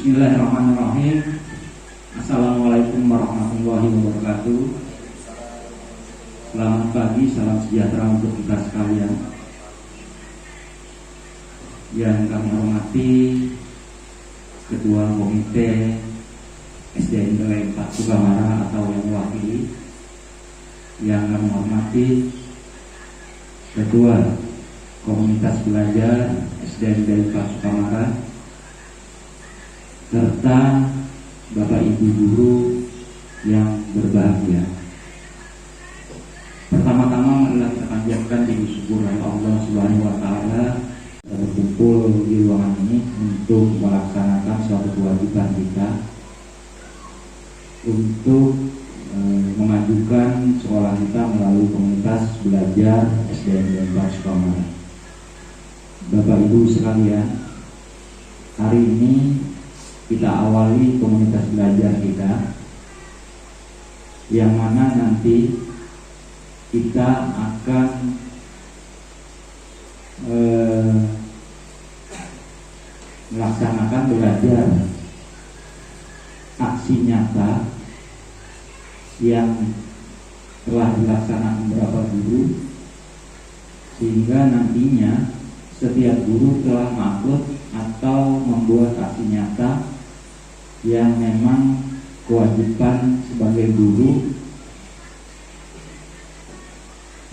Bismillahirrahmanirrahim. Assalamualaikum warahmatullahi wabarakatuh. Selamat pagi, salam sejahtera untuk kita sekalian. Yang kami hormati Ketua Komite SDN Negeri 4 Sukamara atau yang mewakili. Yang kami hormati Ketua Komunitas Belajar SDN Negeri 4 Sukamara, serta Bapak Ibu guru yang berbahagia. Pertama-tama marilah kita panjatkan puji syukur Allah Subhanahu wa taala berkumpul di ruangan ini untuk melaksanakan suatu kewajiban kita untuk memajukan sekolah kita melalui komunitas belajar SDN 4 Sukamara. Bapak Ibu sekalian, hari ini kita awali komunitas belajar kita, yang mana nanti kita akan melaksanakan belajar aksi nyata yang telah dilaksanakan beberapa guru, sehingga nantinya setiap guru telah mengupload atau membuat aksi nyata yang memang kewajiban sebagai guru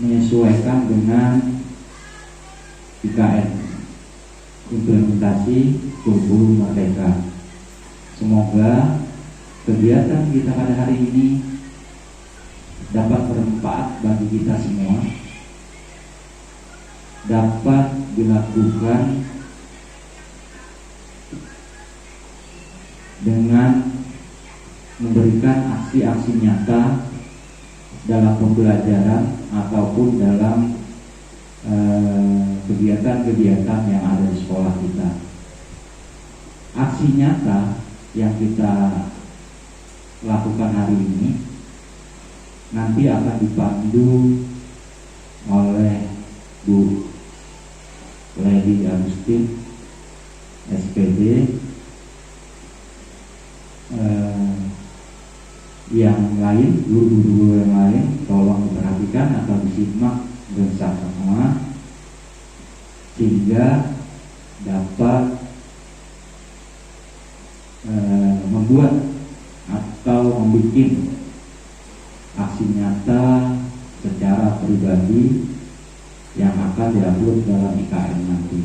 menyesuaikan dengan IKN, implementasi guru merdeka. Semoga kegiatan kita pada hari ini dapat bermanfaat bagi kita semua, dapat dilakukan dengan memberikan aksi-aksi nyata dalam pembelajaran ataupun dalam kegiatan-kegiatan yang ada di sekolah kita. Aksi nyata yang kita lakukan hari ini nanti akan dipandu oleh Bu Lady Agustin SPD. Yang lain, guru-guru yang lain tolong diperhatikan atau disimak bersama sehingga dapat membuat atau membuat aksi nyata secara pribadi yang akan diupload dalam IKN nanti.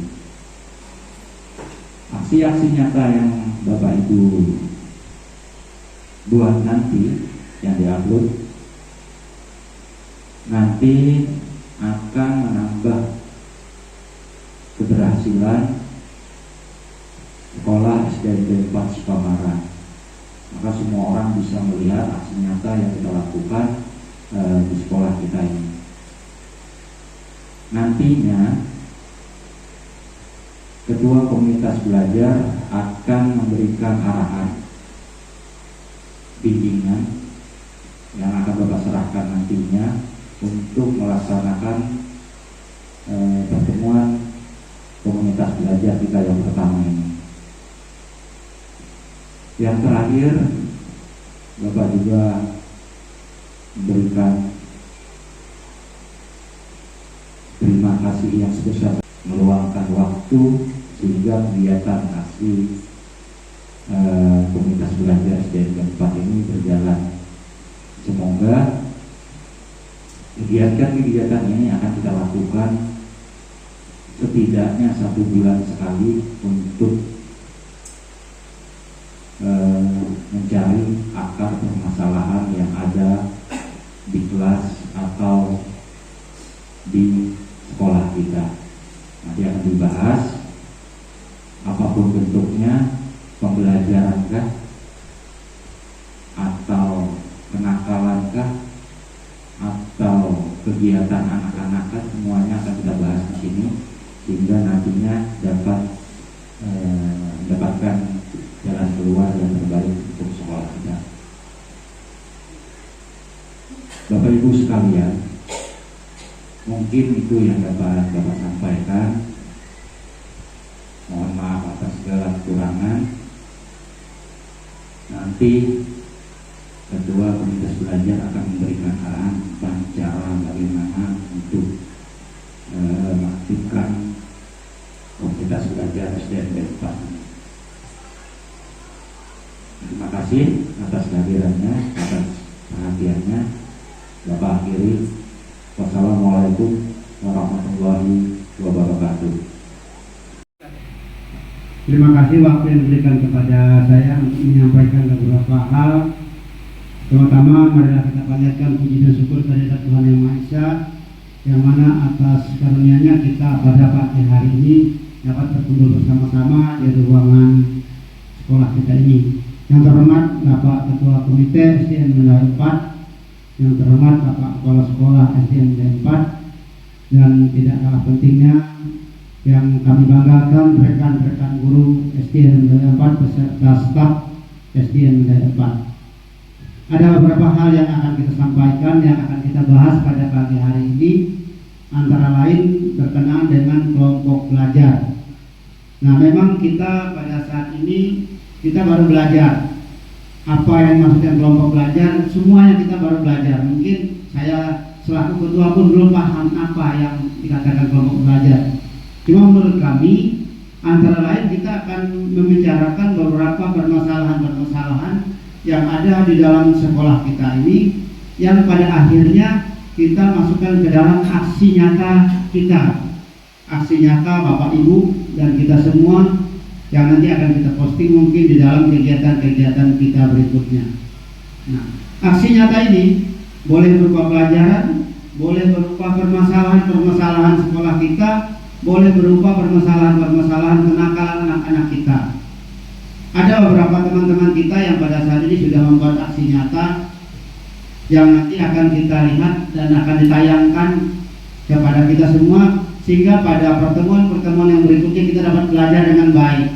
Aksi-aksi nyata yang Bapak Ibu buat nanti yang diupload nanti akan menambah keberhasilan sekolah SDN 4 Sukamara. Maka semua orang bisa melihat aksi nyata yang kita lakukan di sekolah kita ini. Nantinya Ketua Komunitas Belajar akan memberikan arahan bimbingan yang akan Bapak serahkan nantinya untuk melaksanakan pertemuan komunitas belajar kita yang pertama ini. Yang terakhir, Bapak juga memberikan terima kasih yang sebesar meluangkan waktu sehingga kegiatan aksi komunitas belajar SDN 4 ini berjalan. Semoga kegiatan-kegiatan ini akan kita lakukan setidaknya 1 bulan sekali untuk mencari akar permasalahan yang ada di kelas atau di sekolah kita. Nanti akan dibahas apapun bentuknya, pembelajarankah atau kenakalankah atau kegiatan anak-anak, semuanya akan kita bahas di sini sehingga nantinya dapat mendapatkan jalan keluar yang terbaik untuk sekolah kita. Bapak Ibu sekalian, mungkin itu yang dapat Bapak sampaikan. Mohon maaf atas segala kekurangan. nanti Ketua Komunitas Belajar akan memberikan arahan tentang cara bagaimana untuk mengaktifkan komunitas belajar SDN 4. Terima kasih atas kehadirannya, atas perhatiannya. Bapak akhiri, wassalamualaikum warahmatullahi wabarakatuh. Terima kasih waktu yang diberikan kepada saya untuk menyampaikan beberapa hal. Terutama marilah kita panjatkan puji dan syukur kehadirat Tuhan Yang Maha Esa, yang mana atas karunia-Nya kita pada pagi hari ini dapat berkumpul bersama-sama di ruangan sekolah kita ini. Yang terhormat Bapak Ketua Komite SDN Menara 4, yang terhormat Bapak Kepala Sekolah SDN Menara 4, dan tidak kalah pentingnya yang kami banggakan rekan-rekan guru SDN Menara 4 beserta staf SDN Menara 4. Ada beberapa hal yang akan kita sampaikan, yang akan kita bahas pada pagi hari ini, antara lain berkenaan dengan kelompok belajar. Nah, memang kita pada saat ini kita baru belajar. Apa yang maksudnya kelompok belajar? Semuanya kita baru belajar. Mungkin saya selaku ketua pun belum paham apa yang dikatakan kelompok belajar. Cuma menurut kami, antara lain kita akan membicarakan beberapa permasalahan-permasalahan yang ada di dalam sekolah kita ini, yang pada akhirnya kita masukkan ke dalam aksi nyata kita, aksi nyata Bapak Ibu dan kita semua, yang nanti akan kita posting mungkin di dalam kegiatan-kegiatan kita berikutnya. Nah, aksi nyata ini boleh berupa pelajaran, boleh berupa permasalahan-permasalahan sekolah kita, boleh berupa permasalahan-permasalahan kenakalan anak-anak kita. Ada beberapa teman-teman kita yang pada saat ini sudah membuat aksi nyata yang nanti akan kita lihat dan akan ditayangkan kepada kita semua, sehingga pada pertemuan-pertemuan yang berikutnya kita dapat belajar dengan baik,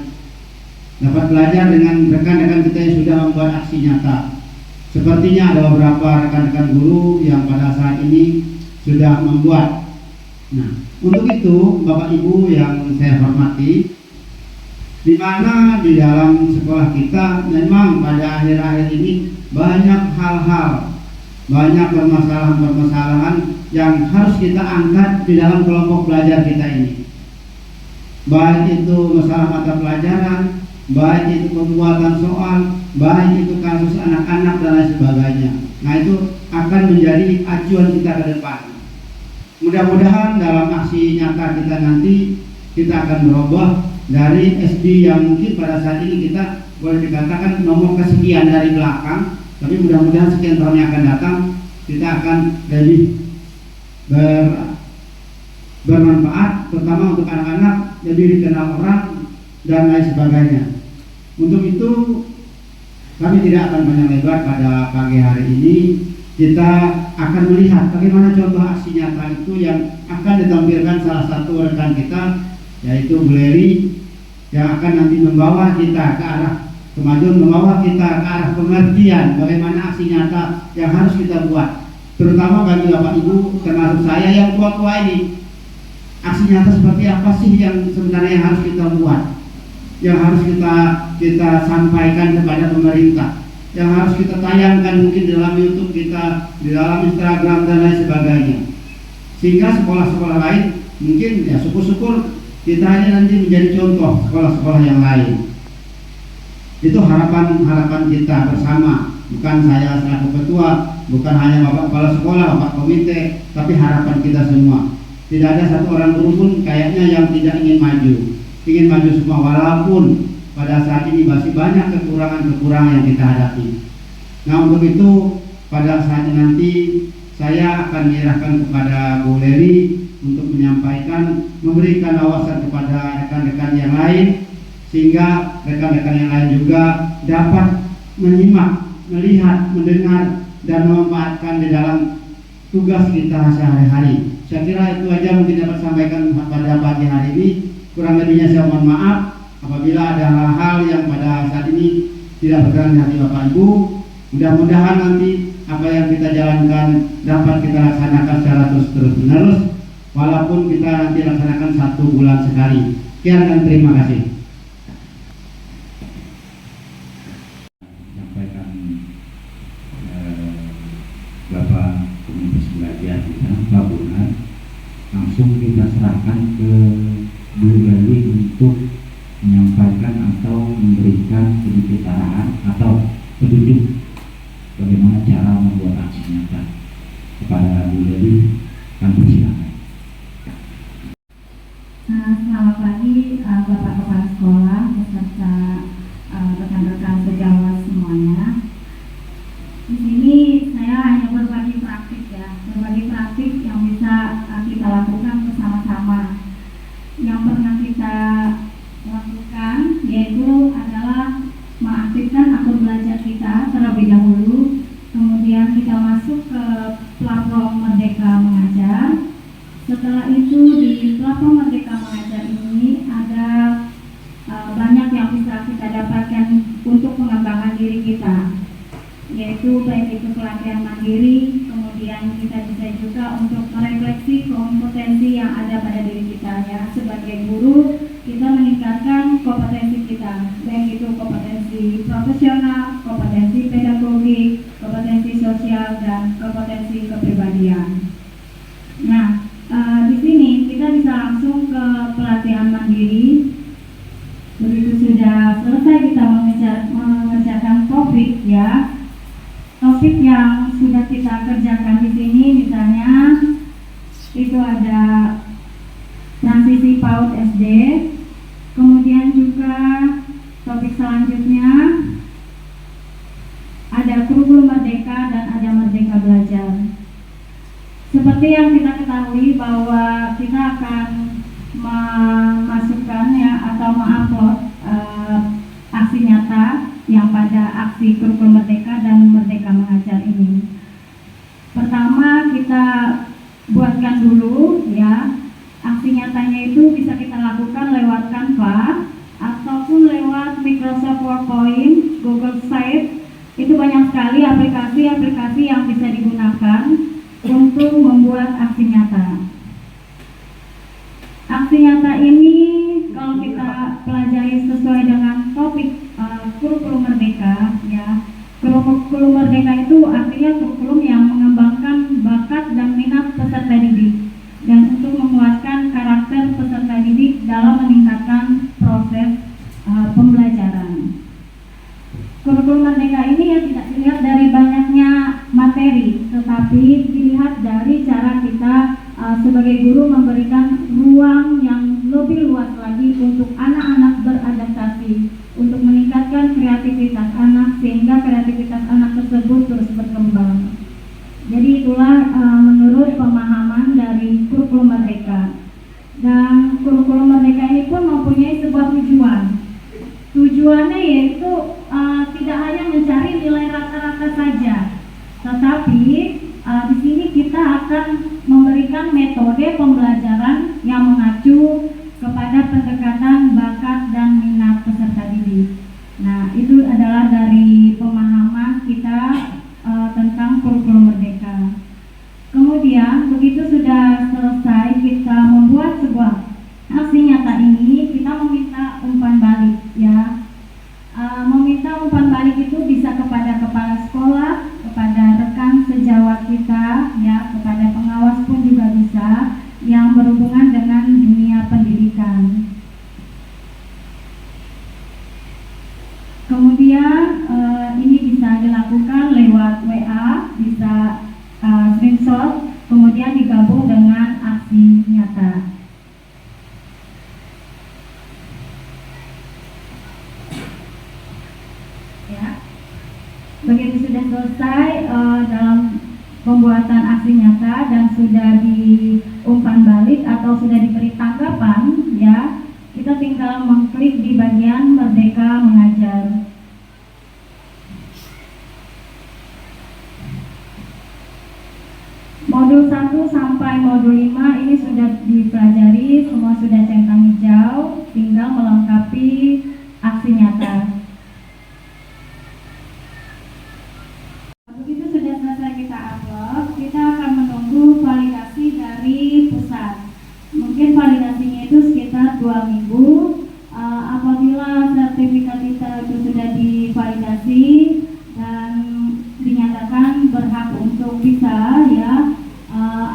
dapat belajar dengan rekan-rekan kita yang sudah membuat aksi nyata. Sepertinya ada beberapa rekan-rekan guru yang pada saat ini sudah membuat. Nah, untuk itu Bapak Ibu yang saya hormati, di mana di dalam sekolah kita memang pada akhir-akhir ini banyak hal-hal, banyak permasalahan-permasalahan yang harus kita angkat di dalam kelompok belajar kita ini. Baik itu masalah mata pelajaran, baik itu pembuatan soal, baik itu kasus anak-anak dan lain sebagainya. Nah, itu akan menjadi acuan kita ke depan. Mudah-mudahan dalam aksi nyata kita nanti kita akan berubah dari SD yang mungkin pada saat ini kita boleh dikatakan nomor kesekian dari belakang, tapi mudah-mudahan sekian tahun yang akan datang kita akan lebih bermanfaat, terutama untuk anak-anak, lebih dikenal orang dan lain sebagainya. Untuk itu kami tidak akan banyak lebar pada pagi hari ini. Kita akan melihat bagaimana contoh aksi nyata itu yang akan ditampilkan salah satu rekan kita, yaitu Bu Leri, yang akan nanti membawa kita ke arah kemajuan, membawa kita ke arah pengertian bagaimana aksi nyata yang harus kita buat, terutama bagi Bapak Ibu termasuk saya yang tua-tua ini. Aksi nyata seperti apa sih yang sebenarnya yang harus kita buat, yang harus kita sampaikan kepada pemerintah, yang harus kita tayangkan mungkin di dalam YouTube kita, di dalam Instagram dan lain sebagainya, sehingga sekolah-sekolah lain mungkin ya syukur-syukur kita ini nanti menjadi contoh sekolah-sekolah yang lain. Itu harapan kita bersama, bukan saya selaku ketua, bukan hanya Bapak Kepala Sekolah, Bapak Komite, tapi harapan kita semua. Tidak ada satu orang guru pun kayaknya yang tidak ingin maju semua, walaupun pada saat ini masih banyak kekurangan-kekurangan yang kita hadapi. Nah, untuk itu pada saat nanti saya akan menyerahkan kepada Bu Leri untuk menyampaikan, memberikan wawasan kepada rekan-rekan yang lain, sehingga rekan-rekan yang lain juga dapat menyimak, melihat, mendengar, dan memanfaatkan di dalam tugas kita sehari-hari. Saya kira itu aja mungkin dapat sampaikan pada pagi hari ini. Kurang lebihnya saya mohon maaf apabila ada hal-hal yang pada saat ini tidak berkenan di hati Bapak Ibu. Mudah-mudahan nanti apa yang kita jalankan dapat kita laksanakan secara terus-menerus, walaupun kita nanti laksanakan 1 bulan sekali. Sekian dan terima kasih. Menyampaikan langsung kita serahkan ke Bu Gali untuk menyampaikan atau memberikan sedikit arahan atau petunjuk bagaimana cara membuat aksi nyata. Kepada Bu Gali, kami persilakan. Selamat pagi Bapak Kepala Sekolah beserta rekan-rekan sejawat semuanya. Di sini saya hanya berbagi praktik berbagi praktik yang bisa kita lakukan bersama-sama. Yang pernah kita lakukan yaitu adalah mengaktifkan akun belajar kita terlebih dahulu, kemudian kita masuk ke platform Merdeka Mengajar. Setelah itu di platform Merdeka Mengajar ini ada banyak yang bisa kita dapatkan untuk pengembangan diri kita, yaitu baik itu pelatihan mandiri, kemudian kita bisa juga untuk merefleksi kompetensi yang ada pada diri kita ya. Sebagai guru kita meningkatkan kompetensi kita, baik itu kompetensi profesional, kompetensi pedagogik, kompetensi sosial, dan kompetensi kepribadian. Nah, di sini kita bisa langsung ke pelatihan mandiri. Begitu sudah selesai kita mengerjakan topik ya, topik yang sudah kita kerjakan di sini misalnya itu ada transisi PAUD SD, kemudian juga topik selanjutnya ada kurikulum merdeka dan ada merdeka belajar. Seperti yang kita ketahui bahwa kita akan memasukkan ya atau mengupload aksi nyata yang pada aksi kurikulum merdeka dan merdeka mengajar ini. Pertama kita buatkan dulu ya, aksi nyatanya itu bisa kita lakukan lewat Canva ataupun lewat Microsoft PowerPoint, Google Site. Itu banyak sekali aplikasi-aplikasi yang bisa digunakan untuk membuat aksi nyata. Aksi nyata ini kalau kita pelajari sesuai dengan topik kurikulum merdeka ya. Kurikulum merdeka itu artinya kurikulum yang mengembangkan bakat dan minat peserta didik dan untuk menguatkan karakter peserta didik dalam meningkatkan proses pembelajaran. Kurikulum merdeka ini ya tidak dilihat dari banyaknya materi, tetapi dilihat dari cara kita sebagai guru memberikan ruang yang lebih luas lagi untuk anak-anak beradaptasi, untuk meningkatkan kreativitas anak sehingga kreativitas anak tersebut terus berkembang. Jadi itulah menurut pemahaman dari kurikulum merdeka. Dan kurikulum merdeka ini pun mempunyai sebuah tujuan. Tujuannya yaitu tidak hanya mencari nilai rata-rata saja, tetapi di sini kita akan memberikan metode pembelajaran yang mengacu kepada pendekatan bakat dan minat peserta didik. Nah, itu adalah dari pemahaman kita tentang kurikulum merdeka. Kemudian begitu sudah selesai kita membuat sebuah aksi nyata ini, kita meminta umpan balik ya. Meminta umpan balik itu bisa kepada kepala sekolah, kepada rekan sejawat kita ya, kepada pengawas pun juga bisa yang berhubungan dengan dunia pendidikan. Kemudian ini bisa dilakukan lewat WA, bisa screenshot, kemudian digabung dengan aksi nyata. Ya. Begitu sudah selesai dalam pembuatan aksi nyata dan sudah diumpan balik atau sudah diberi tanggapan ya, kita tinggal mengklik di bagian Merdeka Mengajar. Modul 1 sampai modul 5 ini sudah dipelajari, semua sudah centang hijau, tinggal melengkapi aksi nyata. Begitu sudah selesai kita upload, kita akan menunggu validasi dari pusat. Mungkin validasinya itu sekitar 2 minggu. Apabila sertifikat kita itu sudah divalidasi dan dinyatakan berhak untuk bisa ya,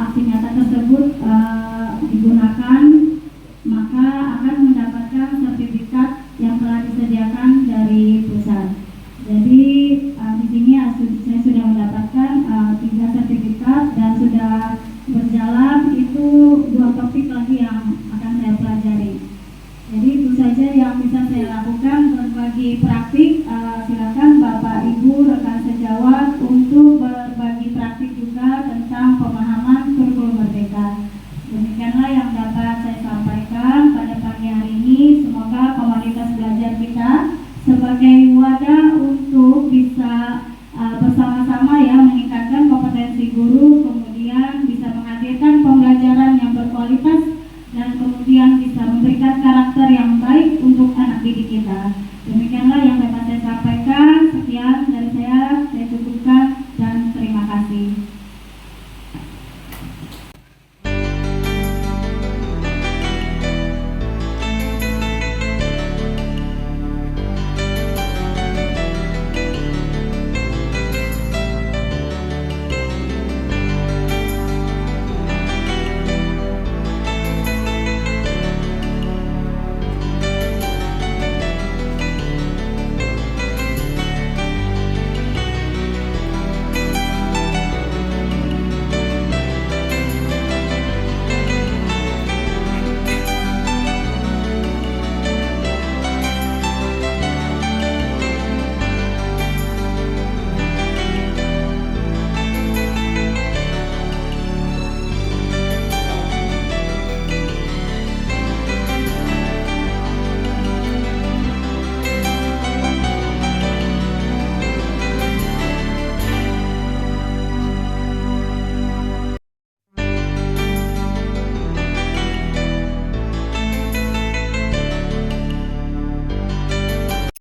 aksi nyata tersebut topik lagi yang akan saya pelajari. Jadi itu saja yang bisa saya lakukan, berbagi praktik. Silakan Bapak Ibu rekan sejawat untuk berbagi praktik juga tentang pemahaman kurikulum merdeka. Demikianlah yang dapat saya sampaikan pada pagi hari ini. Semoga komunitas belajar kita sebagai wadah untuk bisa bersama-sama ya meningkatkan kompetensi guru, kemudian bisa menghadirkan pembelajaran yang berkualitas dan kemudian bisa memberikan karakter yang baik untuk anak didik kita. Demikianlah yang dapat saya sampaikan. Sekian.